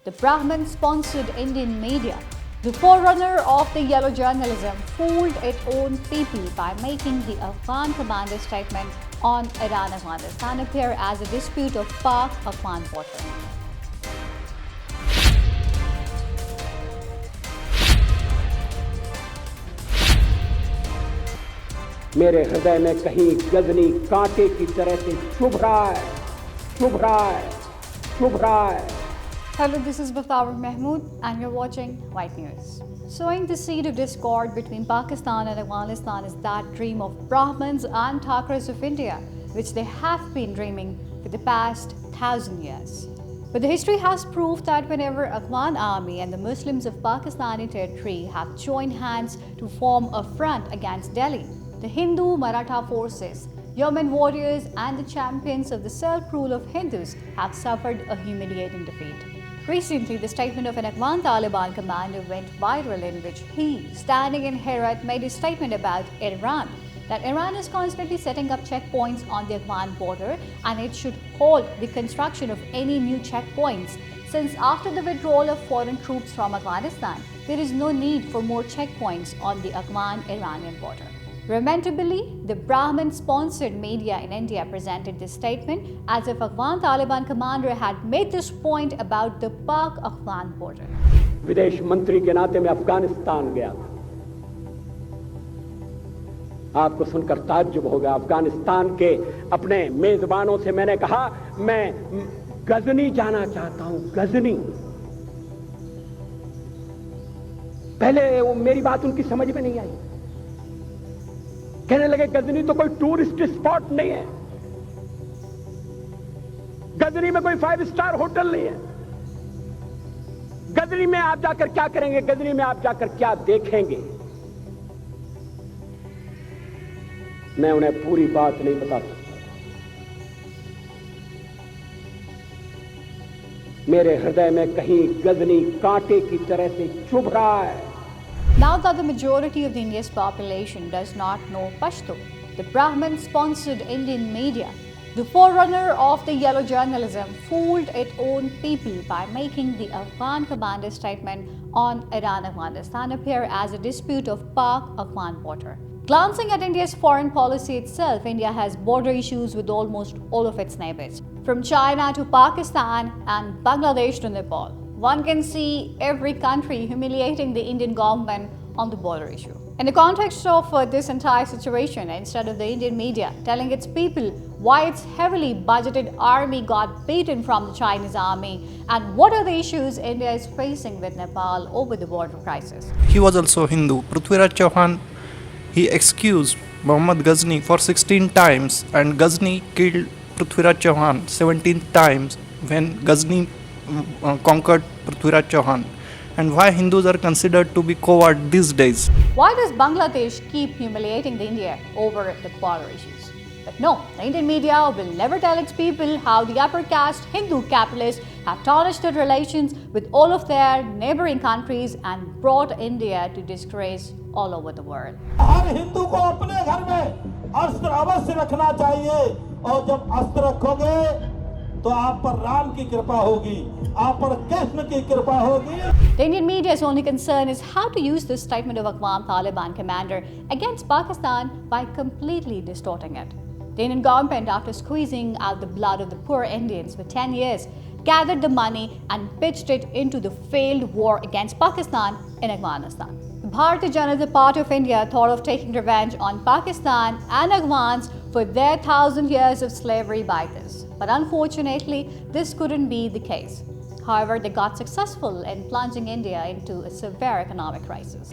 the Brahmin-sponsored Indian media, the forerunner of the yellow journalism, fooled its own people by making the Afghan commander's statement on Iran-Afghanistan appear as a dispute of Pak-Afghan border. मेरे हृदय में कहीं गजनी कांटे की तरह से चुभ रहा है, चुभ रहा है, चुभ रहा है. Hello, this is Bafawar Mahmood and you're watching White News. Sowing the seed of discord between Pakistan and Afghanistan is that dream of Brahmins and Thakras of India, which they have been dreaming for the past 1,000 years. But the history has proved that whenever Afghan army and the Muslims of Pakistani territory have joined hands to form a front against Delhi, the Hindu Maratha forces, Yeoman warriors and the champions of the self-rule of Hindus have suffered a humiliating defeat. Recently, the statement of an Afghan Taliban commander went viral in which he, standing in Herat, made a statement about Iran, that Iran is constantly setting up checkpoints on the Afghan border and it should halt the construction of any new checkpoints, since after the withdrawal of foreign troops from Afghanistan, there is no need for more checkpoints on the Afghan-Iranian border. Lamentably, the Brahmin-sponsored media in India presented this statement as if Afghan Taliban commander had made this point about the Pak-Afghan border. विदेश मंत्री के नाते मैं अफगानिस्तान गया था. आपको सुनकर ताज्जुब होगा. अफगानिस्तान के अपने मेजबानों से मैंने कहा मैं गजनी जाना चाहता हूं, गजनी. पहले वो मेरी बात उनकी समझ में नहीं आई. कहने लगे गजनी तो कोई टूरिस्ट स्पॉट नहीं है, गजनी में कोई 5 स्टार होटल नहीं है, गजनी में आप जाकर क्या करेंगे, गजनी में आप जाकर क्या देखेंगे. मैं उन्हें पूरी बात नहीं बता सकता. मेरे हृदय में कहीं गजनी कांटे की तरह से चुभ रहा है. Now that the majority of India's population does not know Pashto, the Brahmin-sponsored Indian media, the forerunner of the yellow journalism, fooled its own people by making the Afghan commander's statement on Iran-Afghanistan appear as a dispute of Pak-Afghan border. Glancing at India's foreign policy itself, India has border issues with almost all of its neighbors, from China to Pakistan and Bangladesh to Nepal. One can see every country humiliating the Indian government on the border issue. In the context of this entire situation, instead of the Indian media telling its people why its heavily budgeted army got beaten from the Chinese army and what are the issues India is facing with Nepal over the border crisis. He was also Hindu. 𝐻𝐿𝐻 Chauhan, he excused Muhammad Ghazni for 16 times and Ghazni killed 𝐻𝐿𝐻 Chauhan 17 times when Ghazni conquered 𝐻𝐿𝐻 Chauhan, and why Hindus are considered to be coward these days. Why does Bangladesh keep humiliating the India over the border issues? But no, the Indian media will never tell its people how the upper caste Hindu capitalists have tarnished their relations with all of their neighboring countries and brought India to disgrace all over the world. हर हिंदू को अपने घर में अस्त्र अवश्य रखना चाहिए और जब अस्त्र रखोगे तो आप पर राम की कृपा होगी, आप पर कृष्ण की कृपा होगी. The Indian media's only concern is how to use this statement of Afghan Taliban commander against Pakistan by completely distorting it. The Indian government, after squeezing out the blood of the poor Indians for 10 years, gathered the money and pitched it into the failed war against Pakistan in Afghanistan. The Bharatiya Janata Party of India thought of taking revenge on Pakistan and Afghans for their 1,000 years of slavery by this. But unfortunately, this couldn't be the case. However, they got successful in plunging India into a severe economic crisis.